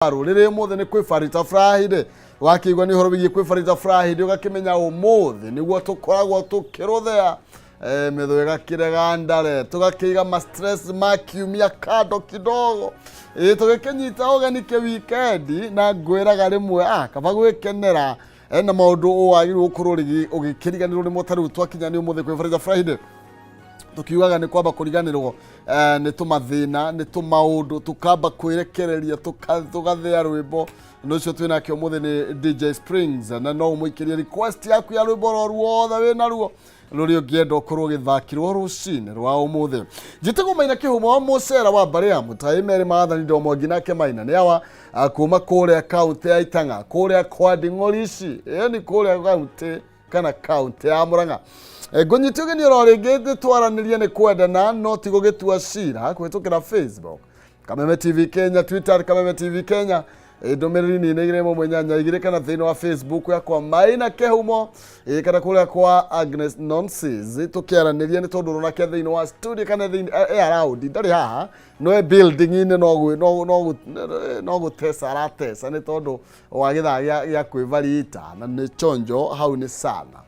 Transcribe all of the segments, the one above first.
Rire mothe ni kwifarita Friday wakigwa ni horo bigie kwifarita Friday ugakimenya umothe niguo tukoragwo tukiruthea metho igakirega ndare tugakiga ma stress makiumia kado kidogo tugekenyita organic weekend na ngwiraga rimwe kaba gwikenera na maundu wagiru ukururi ugikiriganirwo ni motari twakinya ni umothe kwifarita Friday tukiugaga ni kwamba kuriganirwo ni tumathina ni tumaundu tukamba kwirekereria tugathea rwimbo nucio twina kio muthe ni DJ Springs na no muikirie request yaku ya rwimbo ruothe wina ruo ruri ungienda ukorwo githakirwo rucine rwa umuthe njitego maina kihumo musera wa baria mutaimere maathani ndo moginake maina ni awa kuma kure account ya Itanga kure kwa Dingorici ni kure account kana account ya Murang'a Gonyituge ni rorege twaranirie ni kwendana no tigo getua cira kwitukira Facebook Kameme TV Kenya Twitter Kameme TV Kenya ndomereri ni negire mwenyanya igire kana thino wa Facebook yakwa maina kehumo kana kule kwa Agnes Nonsense tukiaranirie ni tondu rona ke thino wa studio kana thino around ndari haha no building ine no gutesa ratesa ni tondu wa githa ya kwivarita na ni chonjo hau ni sana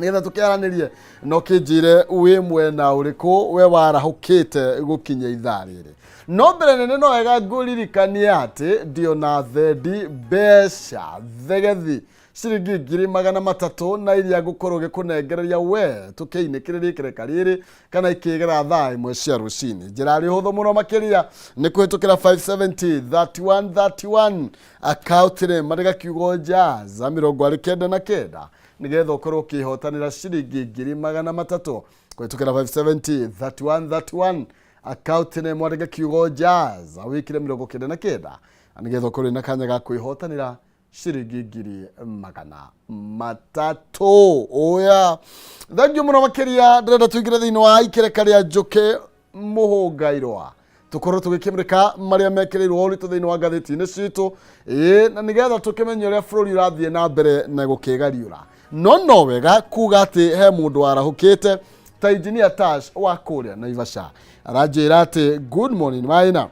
nigetha tukiaranirie no kinjire wi mwena uriku we warahukite gukinya itharire no mbere nene no ega nguririkania ati ndio na thedi besha thegethi ciringi 300 na iria gukorwo gikunengereria we tukiinikiririe kirekariri kana ikigera thaa imwe cia rucini njirari huthu muno makiria ni kuhitukira 570 3131 account ni mariga kiugo jaza 29 nigetha ukorwo kihotanira ciringi 300 kuhitukira 570 3131 account ni mariga kiugo jaza wikire 29 nigetha ukorwo na kanya ga kuihotanira shiringi 300 oya thank you muno makiria ndenda tuigire thino wa ikereka ria Njuki Muhung'a Irua tukorwo tugikimrika maria mekirirwo uri thino wa gatheti-ini citu na nigetha tukimenya uria bururi urathie na mbere na gukigariura no wega kuga ati he mundu warahukite ta engineer Tash wa kuria Naivasha aranjira ati good morning maina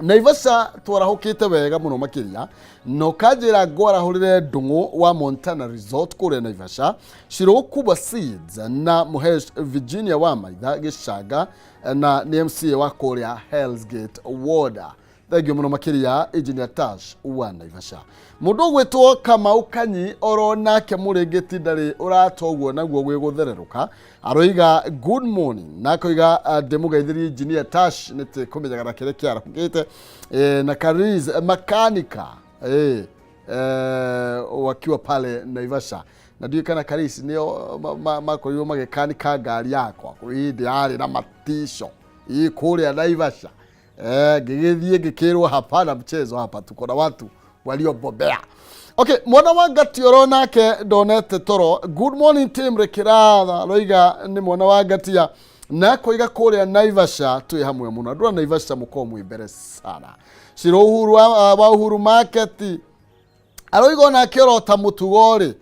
Naivasha twarahukite wega muno makiria no kajira ngwarahurire ndungu wa Montana Resort kure Naivasha shiro kubwa seeds na Muhesh Virginia wa maitha Gicanga na NMCA wa kuria Hell's Gate Water thegio muno makiria engineer Tash wa Naivasha mundu gwitwo Kamau Kanyi orona ke muringiti ndari uratogwo naguo gwiguthereruka aroiga good morning nakoiga ndemugeithiri engineer Tash nite kumenyaga na kire kiara kugite na Kariz makanika wakiwa pale Naivasha na ndio kana Kariz nio makorio magekanika ngari yakwa kuhindi ari na matisho hii kule Naivasha gigithie gikirwo hapana mchezo hapa tuko na watu waliobobea. Okay, mwana wa Gati orona ke donete toro good morning team Rikiratha roiga ni mwana wa Gati ya na koiga kule Naivasha tu hamwe muno ndura Naivasha mukomu imbere sana shiro uhuru wa uhuru market aroiga na kirota mutugori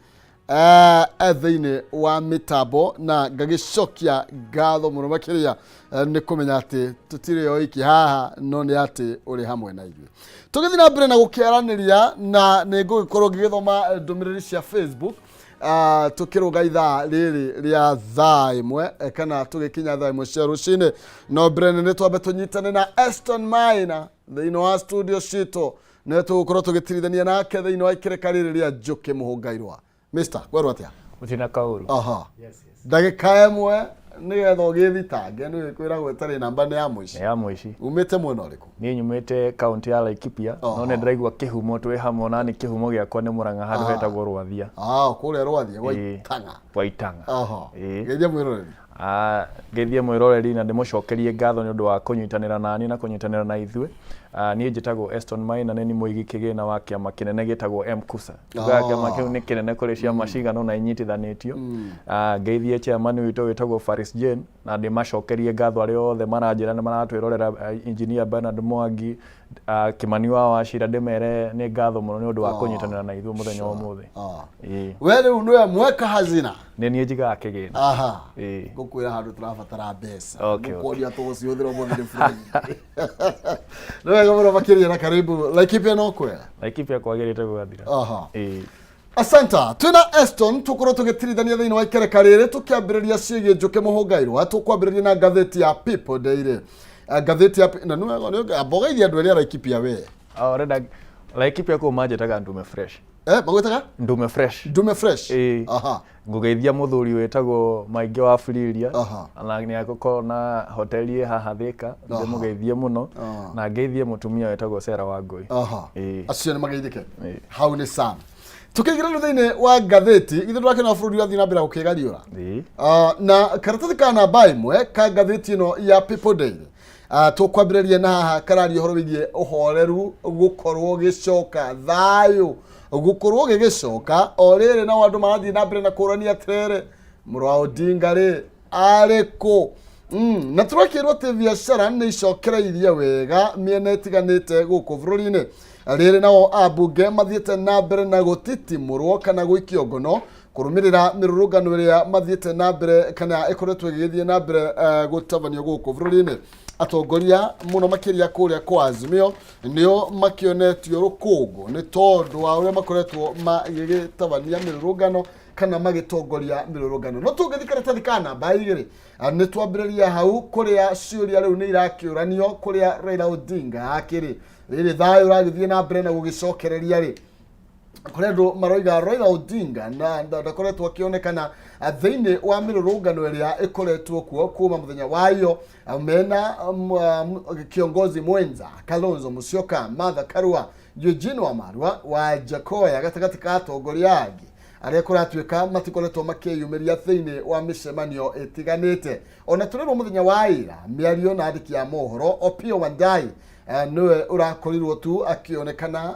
thine wa mitabo na ngagicokia ngatho muno makiria ni kumenya ati tutire o iki haha no ni ati uri hamwe na ithuĩ tugithina mbere na gukiaraniria na ni ngugikorwo ngigithoma ndumiriri cia Facebook tukiruga ithaa riri ria thaa imwe kana tugikinya thaa imwe cia rucini no mbere ni twambe tunyitane na Aston Maina thĩinĩ wa studio cito na tugukorwo tugitirithania nake thĩinĩ wa ikereka riri ria Njuki Muhung'a Irua Mr. Kweru atia? Utina kauru. Aha. Yes. Ndagika imwe nigetha ugithitange ni kwira gwetari namba ni ya muici. Ya muici. Umite mwena uriku? Ni nyumite county ya Laikipia. No ne ndiraigwa kihumo twi hamwe na ni kihumo giakwa ni Murang'a handu hetagwo Rwathia. Kule Rwathia gwa Itanga. Gwa Itanga. Aha. Geithia mwiroreri. Geithia mwiroreri na ndimucokerie ngatho ni undu wa kunyitanira nani na kunyitanira na ithuĩ. Ni njitagwo Aston Maina ni mwigi kigina wa kiama kinene gitagwo MKUSA. Tugaga kiama kiu ni kinene kuri cia macigano na inyitithanitio. Geithia chairman witu witagwo Faris Jane na ndimacokerie ngatho ari othe maranjira na maratwirorera engineer Bernard Mwangi Kimani wa Wachira ndemere nĩ ngatho mũno nĩ ũndũ wa kũnyitanĩra na ithuĩ mũthenya wa ũmũthĩ. We rĩu nĩwe mweka hazina. Nĩ niĩ njigaga kĩgĩna. Aha. Ngũkwĩra handũ tũrabatara mbeca. Ngũkũria tũgũcihũthĩra ũmũthĩ nĩ bũrũri. Nĩ wega mũno makĩria na karibu. Laikipia no kwega. Laikipia kwagĩrĩte gũgathira. Aha. Asanta, twina Eston tukorwo tugĩtirithania thĩinĩ wa ikereka rĩrĩ tũkĩambĩrĩria ciĩgiĩ Njuki Muhung'a Irua tũkwambĩrĩria na ngathĩti ya People Daily. Ngathĩti ya na nĩ abogeithia andũ erĩ Laikipia we. Renda Laikipia ko manjetaga ndume fresh. Magwĩtaga? Ndume fresh. Ndume fresh. Aha. Ngũgeithia mũthuri wetagwo Maingĩ wa Filiria. Na nĩ agũkorwo na hoteli haha Thika. Ndĩmũgeithie mũno. Na ngeithie mũtumia wetagwo Sera wa Ngũi. Acio nĩ mageithĩke. Hau nĩ Sam. Tukigira thĩinĩ wa ngathĩti ithuĩ tũrakena bũrũri wa thina mbere gũkĩgariũra. Na karatathi ka namba ĩmwe ka ngathĩti ĩno ya People Daily. Tũkwambĩrĩria na haha kararia ũhoro wĩgiĩ ũhoreru gũkorwo gĩcoka thayũ gũkorwo gĩgĩcoka o rĩrĩ na andũ marathiĩ na mbere na kũrania atĩrĩrĩ mũrũ wa Odinga rĩ arĩkũ. Na tũrakĩrwo atĩ biacara nĩ icokereirie wega mĩena ĩtiganĩte gũkũ bũrũri-inĩ. Rĩrĩ nao ambunge mathiĩte na mbere na gũtitimũrwo kana gũikio ngono kũrũmĩrĩra mĩrũrũngano ĩrĩa mathiĩte na mbere kana ĩkoretwo ĩgĩthiĩ na mbere gũtabanio gũkũ bũrũri-inĩ. Atongoria mũno makĩria kũrĩa kwa Azimio nĩo makĩonetio rũkũngũ nĩ tondũ wa ũrĩa makoretwo magĩgĩtabania mĩrũrũngano kana magĩtongoria mĩrũrũngano. No tũngĩthiĩ karatathi ka namba igĩrĩ nĩ twambĩrĩria hau kũrĩa ciũria rĩu nĩ irakĩũranio kũrĩa Raila Odinga akĩrĩ rĩrĩ thayũ ũragĩthiĩ na mbere na gũgĩcokereria rĩ kũrĩa andũ maroiga Raila Odinga na ndakoretwo akĩonekana thĩinĩ wa mĩrũrũngano ĩrĩa ĩkoretwo kuo kuma mũthenya wayo mena kiongozi mwenza Kalonzo Musyoka, Martha Karua, Eugene Wamalwa wa Jakoya gatagatĩ ka atongoria angĩ arĩa kũratuĩka matikoretwo makĩyumĩria thĩinĩ wa mĩcemanio ĩtiganĩte. Ona tũrĩrwo mũthenya wa ira mĩario na andĩki a mohoro Opiyo Wandayi niwe ũrakorirwo tu akĩonekana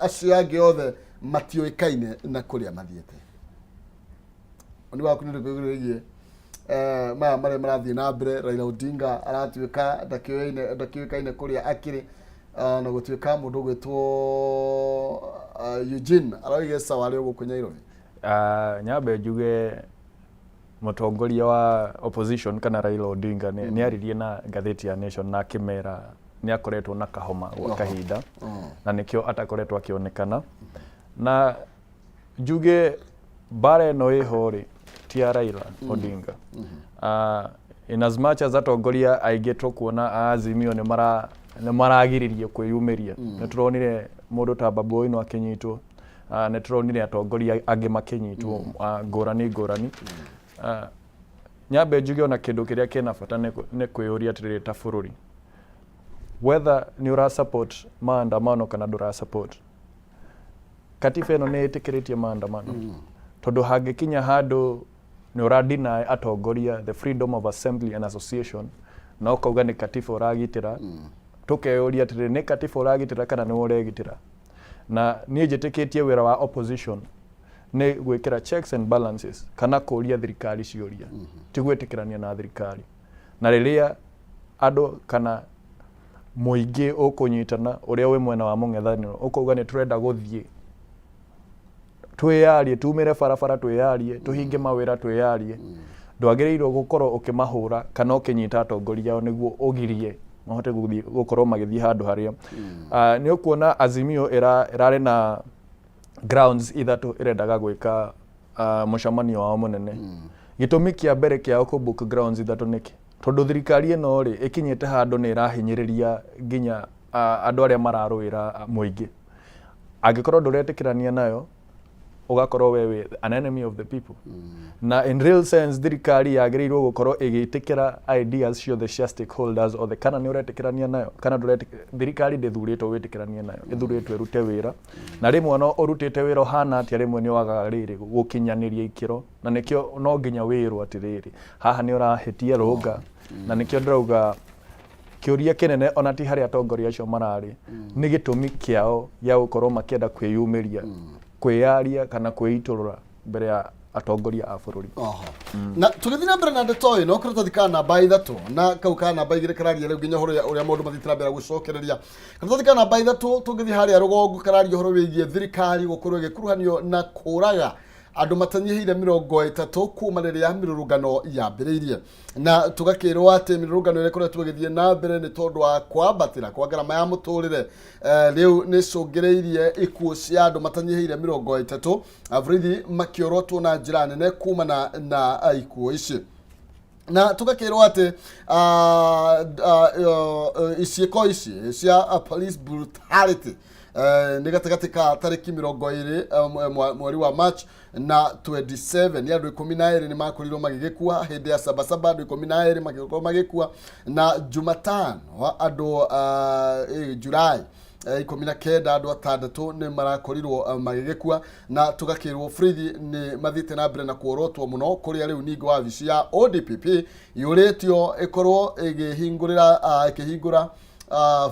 acio angĩ othe matioĩkaine na kũrĩa mathiĩte. Oni waku nĩ rĩgĩrĩgie maya marĩa marathiĩ na mbere Raila Odinga aratuĩka ndakĩoĩkaine kũrĩa akĩrĩ na gũtuĩka mũndũ ũgwĩtwo Eugene aroige sawa rĩo gũkũ Nairobi. Nyambe njuge mũtongoria wa opposition kana Raila Odinga nĩ aririe na ngathĩti ya Nation na akĩmera nĩ akoretwo na kahoma gwa kahinda na nĩkĩo atakoretwo akĩonekana. Na njuge bara ĩno ĩho rĩ ti ya Raila Odinga. In as much as atongoria aingĩ tũkuona Azimio nĩ maragiririe kwĩyumĩria. Nĩ tũronire mũndũ ta Babu Owino akĩnyitwo. Nĩ tũronire atongoria angĩ makĩnyitwo ngũrani. Nyambe njuge ona kĩndũ kĩrĩa kĩna bata nĩ kwĩyũria atĩrĩrĩ ta bũrũri. Whether nĩ ũra support maandamano kana ndũra support. Katiba ĩno nĩ ĩtĩkĩrĩtie maandamano. Tondũ hangĩkinya handũ nĩ ũra deny atongoria the freedom of assembly and association na ũkauga nĩ katiba ũragitĩra. Tũkeyũria atĩrĩrĩ nĩ katiba ũragitĩra kana nĩ ũregitĩra. Na niĩ njĩtĩkĩtie wĩra wa opposition nĩ gwĩkĩra checks and balances kana kũria thirikari ciũria. Ti gwĩtĩkĩrania na thirikari. Na rĩrĩa andũ kana mũingĩ ũkũnyitana ũrĩa wĩ mwena wa mũng'ethanĩro ũkauga nĩ tũrenda gũthiĩ twĩyarie tumĩre barabara twĩyarie tũhinge mawĩra twĩyarie ndwagĩrĩirwo gũkorwo ũkĩmahũra kana ũkĩnyita atongoria nĩguo ũgirie mahote gũkorwo magĩthiĩ handũ harĩa. Nĩ ũkuona Azimio ĩrarĩ na grounds ithatũ ĩrendaga gwĩka mũcemanio wao mũnene. Gĩtũmi kĩa mbere kĩao kũbook grounds ithatũ nĩkĩ? Tondũ thirikari ĩno rĩ ĩkinyĩte handũ nĩ ĩrahinyĩrĩria nginya andũ arĩa mararũĩra mũingĩ. Angĩkorwo ndũretĩkĩrania nayo ugakorwo wewe an enemy of the people. Na in real sense thirikari yagĩrĩirwo gũkorwo ĩgĩtĩkĩra ideas ciothe cia stakeholders othe kana nĩ ũretĩkĩrania nayo kana thirikari ndĩthurĩtwo wĩtĩkĩrania nayo ĩthurĩtwo ĩrute wĩra na rĩmwe no ũrutĩte wĩra ũhana atĩa rĩmwe nĩ wagaga rĩrĩ gũkinyanĩria ikĩro na nĩkĩo no nginya wĩrwo atĩrĩrĩ haha nĩ ũrahĩtia rũnga na nĩkĩo ndĩrauga kĩũria kĩnene ona ti harĩa atongoria acio mararĩ nĩ gĩtũmi kĩao gĩa gũkorwo makĩenda kwĩyumĩria kwĩyaria kana kwĩitũrũra mbere ya atongoria a bururi. Na tugithina mbere na ndeto ino kurata thikana namba 3 na kau kana namba 2 kararia riu nginya uria mundu mathitira mbere gucokereria kurata thikana namba 3 tugithi haria rugongo kararia horo wigie thirikari gukorwo igikuruhanio na kuraga andu matanyihire 30 kuma riria mirurungano yambiriirie na tugakirwo ati mirurungano ire koretwo igithie na mbere ni tondu wa kwambatira kwa garama ya muturire riu ni cungireirie ikuo cia andu matanyihire 30 avrithi makiorotwo na njira nene kuma na ikuo ici na tugakirwo ati iciiko ici cia police brutality ni gatagati ka tariki 20 mweri wa March na 27 ni andu 12 ni makorirwo magigikua hindi ya sabasaba andu 12 magikorwo magikua na Jumatano andu Julai 19 andu 6 ni marakorirwo magigikua na tugakirwo frithi ni mathite na mbere na kuorotwo muno kuria riu ningo wa vici ya ODPP yuritio ikorwo ikihingura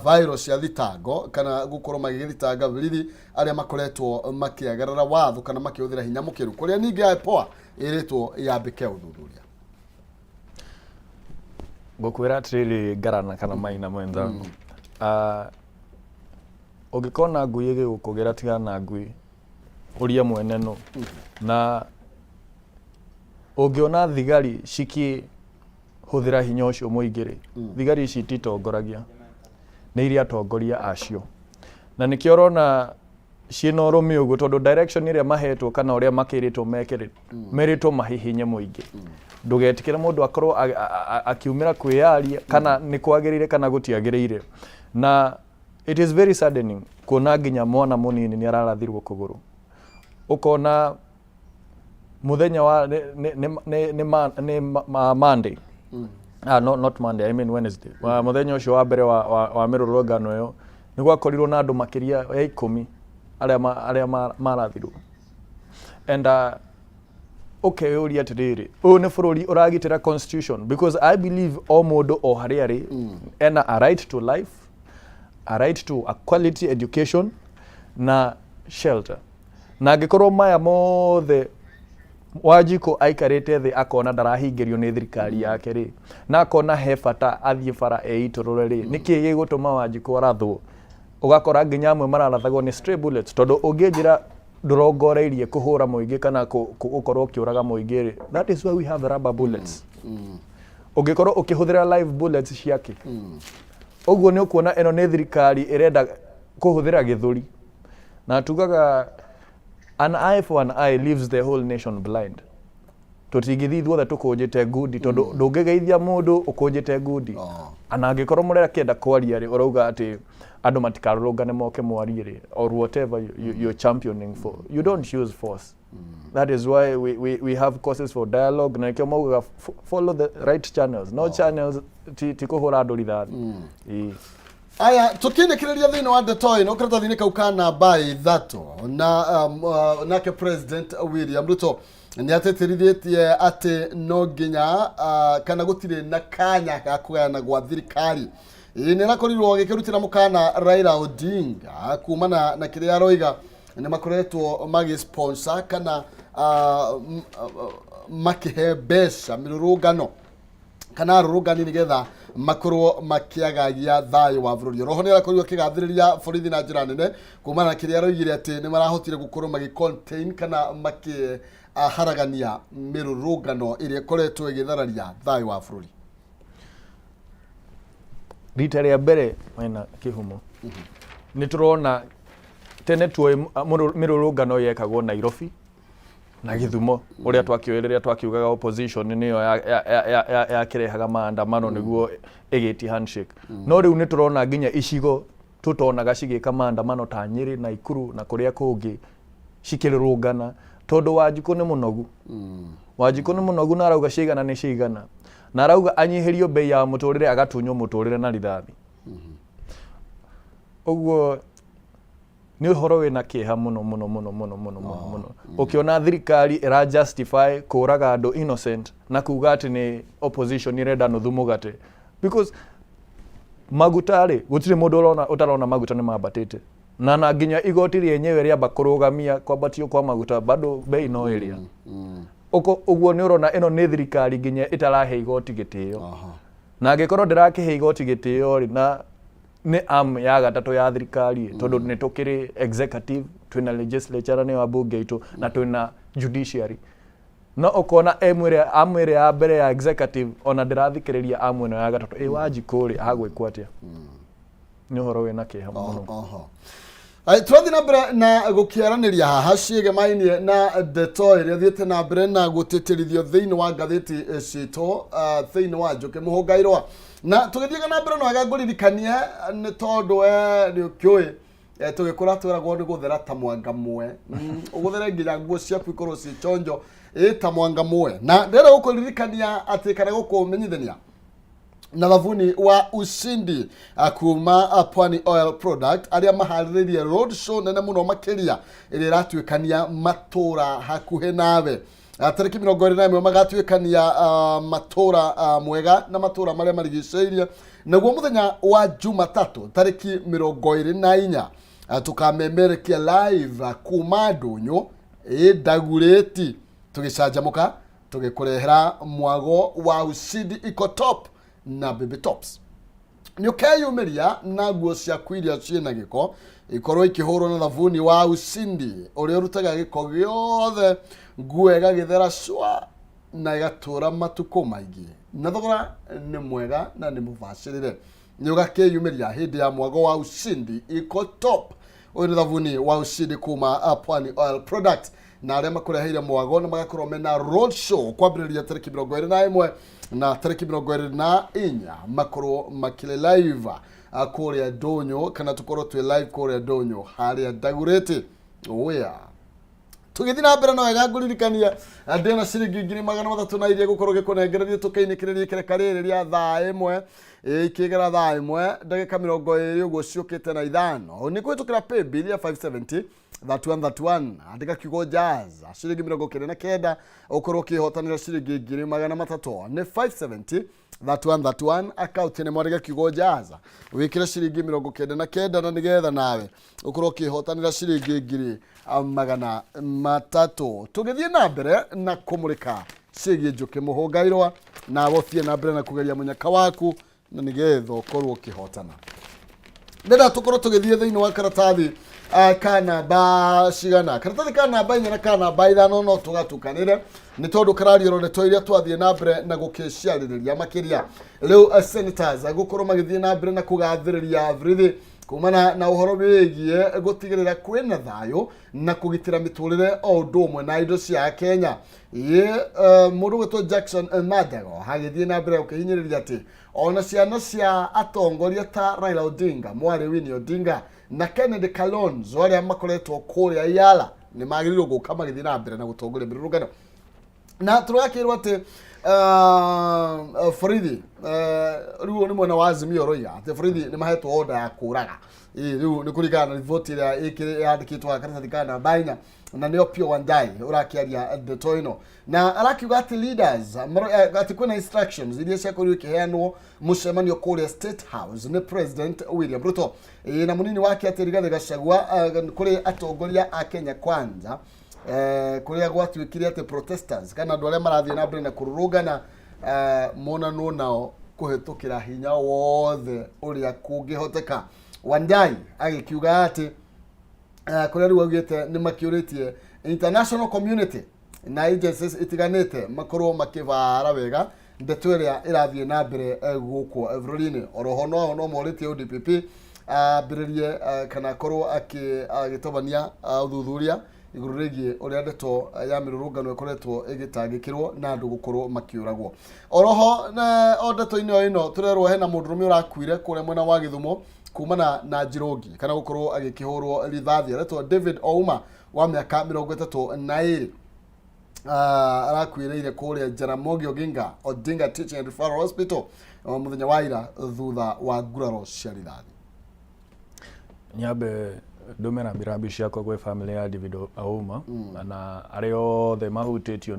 virus ya thitango kana gukorwo magigithitanga birithi aria makoretwo makiagarara watho kana makihũthĩra hinya mukiru kuria ningi IPOA iritwo yambike uthuthuria gukwira atiriri ngarana kana maina mwenzangu ungikona ngui igikugera tigana ngui uria mwene no na ungiona thigari ciki huthira hinya ucio muingiri thigari ici titongoragia ni iria atongoria acio na nikio rona ciina urumi uguo tondu direction iria mahetwo kana uria makiritwo meritwo mahihinye muingi ndugetikire mundu akorwo akiumira kwiyaria kana ni kwagirire kana gutiagirire na it is very saddening kuona nginya mwana munini ni ararathirwo kuguru ukona muthenya wa ni Monday not Monday, I mean Wednesday. Muthenya ucio wa mbere wa mirurungano yo ni gwakorirwo na andu makiria ya 10 aria marathirwo and okay uri atiriri ni bururi uragitira constitution because I believe all mundu o haria ri ena a right to life, a right to a quality education na shelter na ngikorwo maya mothe Wajiko aikarite thi akona ndarahingirio ni thirikari yake ri na akona he bata athie bara eitorore ri niki gigutuma Wajiko arathwo ugakora nginya amwe mararathagwo ni stray bullets tondu unginjira ndurongoreirie kuhura muingi kana ukorwo kiuraga muingi ri that is why we have rubber bullets ungikorwo ukihuthira live bullets ciake uguo ni ukuona eno ni thirikari irenda kuhuthira githuri na tugaga an eye for an eye leaves the whole nation blind. Tutigithithwo that tukujite ngudi tondu ndungigeithia mundu ukujite ngudi. Ana angikorwo murera kienda kwaria ri urauga ati andu matikarurungane moke mwarie ri or whatever you're championing for. You don't use force. That is why we have courses for dialogue na kio mauga follow the right channels. No channels tikuhura andu rithathi. Aya tukinekereria thina wa ndeto ino kurata thini kaukana by thato na nake President William Ruto ni ateterithitie ati no nginya kana gutire na kanya ga kugana gwa thirikari ni rakorirwo gikirutira mukana Raila Odinga kumana na kiria roiga ni makoretwo magi sponsor kana makihe mbeca mirurungano kana rurungani nigetha makorwo makiagagia thayo wa bururi roho ni rakorirwo kigathiriria borithi na njira nene kumana na kiria roigire ati ni marahotire gukorwo magi contain kana maki haragania mirurungano iria koretwo igithararia thayo wa bururi rita ria mbere maina kihumo ni turona tene tuwe mirurungano yekagwo Nairobi na Githumo uria twakioereria twakiugaga opposition niyo ya kirehaga maandamano niguo igiti handshake no riu ni turona nginya icigo tutonaga cigika maandamano ta Nyeri na Ikuru na kuria kungi cikirurungana tondu Wanjiku ni munogu Wanjiku ni munogu na arauga cigana ni cigana na arauga anyihirio bei ya muturire agatunyo muturire na rithathi uguo ni horo wina kiha muno ukiona thirikari ira justify kuraga andu innocent na kuga ati ni opposition irenda nuthu mugate because magutari gutire mundu utarona maguta ni mabatite na nginya igoti ryenyewe rĩamba kũrũgamia kwambatio kwa maguta bado bei no ĩrĩa ũguo nĩ ũrona ĩno nĩ thirikari nginya ĩtarahe igoti gĩtĩo na angĩkorwo ndĩrakĩhe igoti gĩtĩo rĩ na nĩ arm ya gatatũ ya thirikari tondũ nĩ tũkĩrĩ executive twĩna legislature nĩ wa bunge itũ na twĩna judiciary no ũkona amwĩre ya mbere ya executive ona ndĩrathikĩrĩria amwe ĩno ya gatatũ Wanjikũ rĩ agwĩkwo atĩa nĩ ũhoro wĩna kĩeha mũno. Twathi na mbere na gũkĩaranĩria haha ciĩgemainie na ndeto ĩrĩa thiĩte na mbere na gũtĩtĩrithio thĩinĩ wa ngathĩti citũ thĩinĩ wa Njuki Muhung'a Irua na tũgĩthiĩ na mbere no wega ngũririkanie nĩ tondũ nĩ ũkĩũĩ tũgĩkũra twĩragwo nĩ gũthera ta mwanga mwe ũgũthere nginya nguo ciaku ikorwo ci chonjo ta mwanga mwe na ndĩrenda gũkũririkania atĩ kana gũkũmenyithania na thabuni wa ushindi kuma Pwani Oil Product arĩa maharĩrĩirie road show nene mũno makĩria ĩrĩa ĩratuĩkania matũra hakuhĩ nawe tarĩki 21 magatuĩkania matũra mwega na matũra marĩa marigicĩirie naguo mũthenya wa Jumatatũ tarĩki 24 tukamemerekia live kuma Ndũnyũ Ndagurĩti tũgĩcanjamũka tũgĩkũrehera mwago wa ushindi iko top na baby tops nĩ ũkeyumĩria na nguo ciaku iria ciĩna gĩko ikorwo ikĩhũrwo na thabuni wa ushindi ũrĩa ũrutaga gĩko gĩothe nguo ĩgagĩthera cua na ĩgatũra matukũ maingĩ na thogora nĩ mwega na nĩ mũbacĩrĩre nĩ ũgakĩyumĩria hĩndĩ ya mwago wa ushindi iko top ũyũ nĩ thabuni wa ushindi kuma Pwani Oil Product na arĩa makũreheire mwago na magakorwo mena road show kwambĩrĩria tarĩki 21 na tarĩki 24 makorwo makĩrĩ live kũrĩa Ndũnyũ kana tũkorwo twĩ live kũrĩa Ndũnyũ harĩa Ndagurĩti oya tũgĩthiĩ na mbere no wega ngũririkania ndĩna ciringi 300 gũkorwo gĩkũnengereria tũkĩinĩkĩrĩria kĩreka rĩrĩ rĩa thaa 1 ikĩgera thaa 1 ndagĩka 20 ũguo ciũkĩte na 5 nĩ kwĩtũkĩra pay bill ya 570 that one andika kiugo jazz ciringi 99 ũkorwo ũkĩhotanĩra ciringi 300 nĩ 570 that one account nĩ mwandĩka kiugo jazz wĩkĩre ciringi 99 na nĩgetha nawe ũkorwo ũkĩhotanĩra ciringi 300 tũgĩthiĩ na mbere na kũmũrĩka ciĩgiĩ Njuki Muhung'a Irua na gũthiĩ na mbere na kũgeria mũnyaka waku na nĩgetha ũkorwo ũkĩhotana ndĩrenda tũkorwo tũgĩthiĩ thĩinĩ wa karatathi kana ba cigana karatathi kana ba 4 na kana ba 5 no tũgatukanĩre nĩ tondũ karario ndeto iria twathiĩ na mbere na gũkĩciarĩrĩria makĩria rĩu senators gũkorwo magĩthiĩ na mbere na kũgathĩrĩria bũrũri kumana na ũhoro wĩgiĩ gũtigĩrĩra kwĩna thayũ na kũgitĩra mĩtũrĩre o ũndũ ũmwe na indo cia Kenya mũndũ wĩtwo Jackson Madago hagĩthiĩ na mbere gũkĩhinyĩrĩria atĩ ona ciana cia atongoria ta Raila Odinga Mwari Winnie Odinga na Kennedy Kalonzo arĩa makoretwo kũrĩa Yala nĩ magĩrĩirwo gũka magĩthiĩ na mbere na gũtongoria mĩrũrũngano na tũrakĩrwo atĩ borithi rĩu nĩ mwena wa Azimio Roia atĩ borithi nĩ mahetwo order ya kũraga rĩu nĩ kũringana na riboti ĩrĩa yandĩkĩtwo karatathi ka namba 4 na nĩyo Pio Wanjai ũrakĩaria ndeto ĩno na arakiuga atĩ leaders atĩ kwĩna instructions iria ciakorirwo ikĩheanwo mũcemanio kũrĩa State House nĩ President William Ruto na mũnini wake atĩ Rigathi Gachagua kũrĩ atongoria a Kenya Kwanza kũrĩa gwatuĩkire atĩ protesters kana andũ arĩa marathiĩ na mbere na kũrũrũngana monanwo nao kũhetũkĩra hinya wothe ũrĩa kũngĩhoteka Wanjai agĩkiuga atĩ kũrĩa rĩu augĩte nĩ makĩũrĩtie international community na agencies itiganĩte makorwo makĩvara wega ndeto ĩrĩa ĩrathiĩ na mbere gũkũ bũrũri-inĩ oroho no morĩtie UDPP ambĩrĩrie kana korwo agĩtobania ũthuthuria igũrũ rĩgiĩ ũrĩa ndeto ya mĩrũrũngano ĩkoretwo ĩgĩtangĩkĩrwo na andũ gũkorwo makĩũragwo oroho o ndeto-inĩ ĩno tũrerwo hena mũndũrũme ũrakuire kũrĩa mwena wa Gĩthumo kumana na Njirongi kana gũkorwo agĩkĩhũrwo rithathi aretwo David Ouma wa mĩaka 32 arakuĩrĩire kũrĩa Jaramogi Odinga Teaching and Referral Hospital mũthenya wa ira thutha wa nguraro cia rithathi nyambe ndume na birambi ciakwa gwĩ family ya David Ouma na arĩa othe mahutĩtio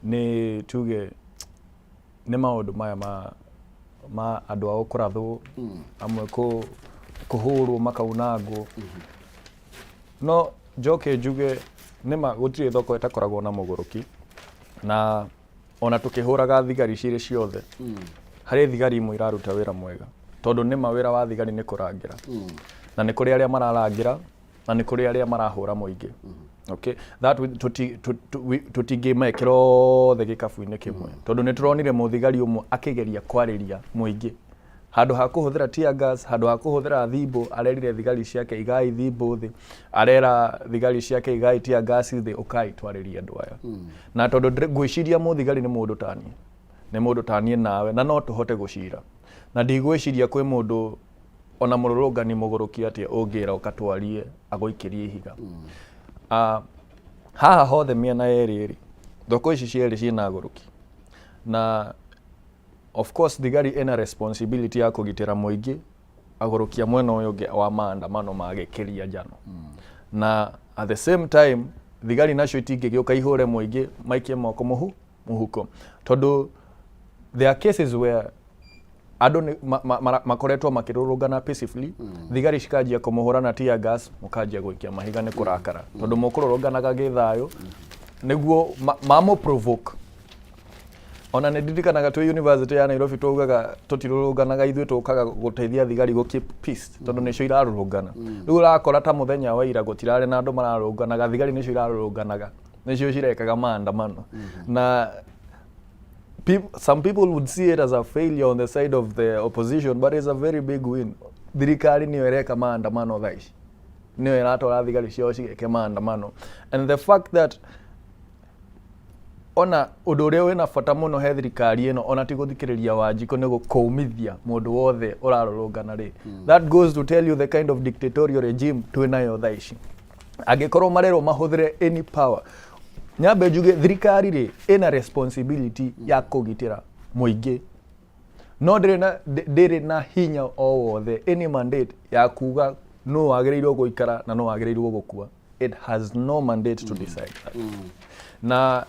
nĩ tuge nĩ maũndũ maya ma andũ ao kũrathwo amwe kuhurwo makaunangwo no njoke njuge nima gutire thoko itakoragwo na muguruki na ona tukihuraga thigari cire ciothe hari thigari imwe iraruta wira mwega tondu nima wira wa thigari ni kurangira na ni kuri aria mararangira na ni kuri aria marahura muingi okay that tutingimekira othe gikabu-ini kimwe tondu ni turonire muthigari umwe akigeria kwariria muingi handu ha kuhuthira tear gas handu ha kuhuthira thimbo arerire thigari ciake igai thimbo thi arera thigari ciake igai tear gas thi ukai twariria andu aya na tondu ngwiciria muthigari ni mundu tanie nawe na no tuhote gucira na ndigwiciria kwi mundu ona mururungani muguruki atia ungira ukatwarie agoikirie ihiga haha hothe miena eri thoko ici cieri ciina aguruki na of course thigari ena responsibility ya kugitira muingi agurukia mwena uyu wa maandamano magekiria njano na at the same time thigari nacio itingĩgĩũka ihure muingi maikie moko muhuko tondu there are cases where andu makoretwo makirurungana peacefully thigari cikanjia kumuhurana tear gas mukanjia gwikia mahiga ni kurakara tondu mukururunganaga githayo niguo mamo provoke ona ne didikanaga tu university ya Nairobi tugaga tutirurunganaga ithuĩ tukaga guteithia thigari go keep peace tondu nicio irarurungana riu urakora ta muthenya wa ira gutirare na andu mararunganaga thigari nicio irarurunganaga nicio cirekaga maandamano na some people would see it as a failure on the side of the opposition, but it's a very big win. Thirikari niyo ireka maandamano thaici niyo iratwara thigari cio cigeke maandamano and the fact that ona undu uria wina bata muno he thirikari ino ona ti guthikiriria Wanjiku ni gukumithia mundu wothe urarurungana ri that goes to tell you the kind of dictatorial regime twinayo thaici angikorwo marero mahuthire any power nyambe njuge thirikari ri ina responsibility ya kugitira muingi no ndiri na hinya o wothe any mandate ya kuga no agirirwo guikara na no agirirwo gukua. It has no mandate to decide that na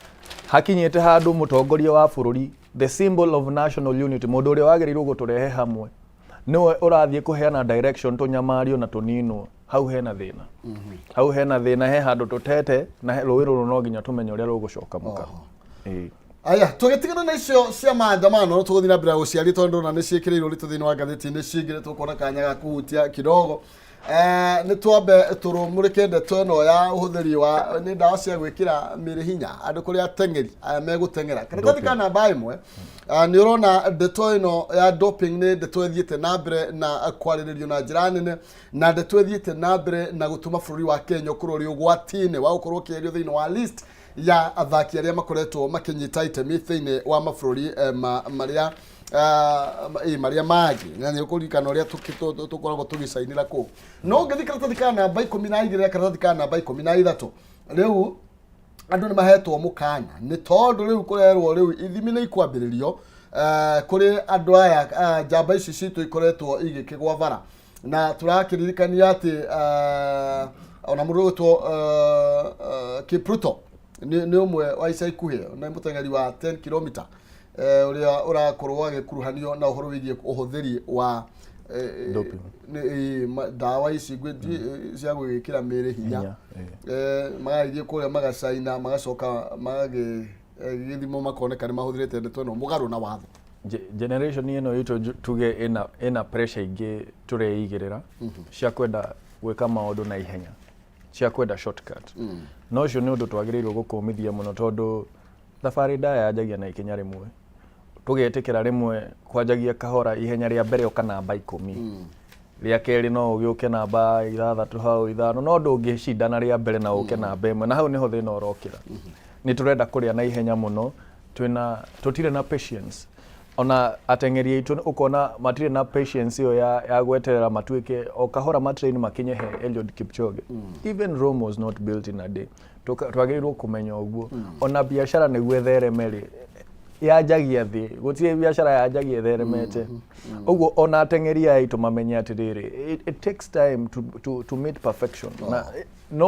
hakinyete handu mutongoria wa bururi the symbol of national unity mundu uria wagirirwo guturehe hamwe niwe urathie kuheana direction tunyamario na tunino hau hena thina hau hena thina he handu tutete na rũĩ rũrũ no nginya tumenye uria rũgũcoka muka aya tugitigana na icio cia maandamano no tuguthina mbere guciari tondu na niciikirirwo ritu thini wa gatheti-ini cingire tukona kanya ga kuhutia kidogo ni twambe turumurike ndeto ino ya uhuthiri wa ni ndawa cia gwikira miri hinya andu kuri atengeri aya megutengera karatathi ka namba imwe ni urona ndeto ino ya doping ni ndeto ethiite na mbere na kwariririo na njira nene na ndeto ethiite na mbere na gutuma bururi wa Kenya ukorwo ri ugwati-ini wa ukorwo kierio thini wa list ya athaki aria makoretwo makinyita itemi thini wa mabururi maria magi na ni ukurikana uria tukoragwo tugicainira ku no ngithi karatathi ka namba 12 ya karatathi ka namba 13 riu andu ni mahetwo mukana ni tondu riu kurerwo riu ithimi ni ikwambiririo kuri andu aya njamba ici citu ikoretwo igikigwa bara na turakiririkania ati ona murugutwo Kipruto ni umwe wa ica ikuhi na mutengeri wa 10 km uria urakorwo agikuruhanio na uhoro wigie uhuthiri wa dawa ici gwiti cia gwikira miri hinya magathie kuria magacaina magacoka githimo makoneka ni mahuthirite ndeto ino mugaru na watho generation ino yitu tuge ina pressure ingi tureigirira cia kwenda gwika maundu na ihenya cia kwenda shortcut no cio ni undu twagirirwo gukumithia muno tondu thabari ndaya yanjagia na ikinya rimwe tugetikira rimwe kwanjagia kahora ihenya ria mbere uka namba 10 ria keri no ugiuke namba 6 hau 5 no ndungicindana ria mbere na uke namba 1 na hau niho thina urokira ni turenda kuria na ihenya muno tutire na patience ona atengeri aitu ukona matire na patience iyo ya gweterera matuike o kahora matrain makinye he Eliud Kipchoge even Rome was not built in a day twagirirwo kumenya uguo ona biashara ni gwetheremeri yajagia thi gutire biashara yajagia theremete uguo ona atengeri aitu mamenye atiriri it takes time to meet perfection na no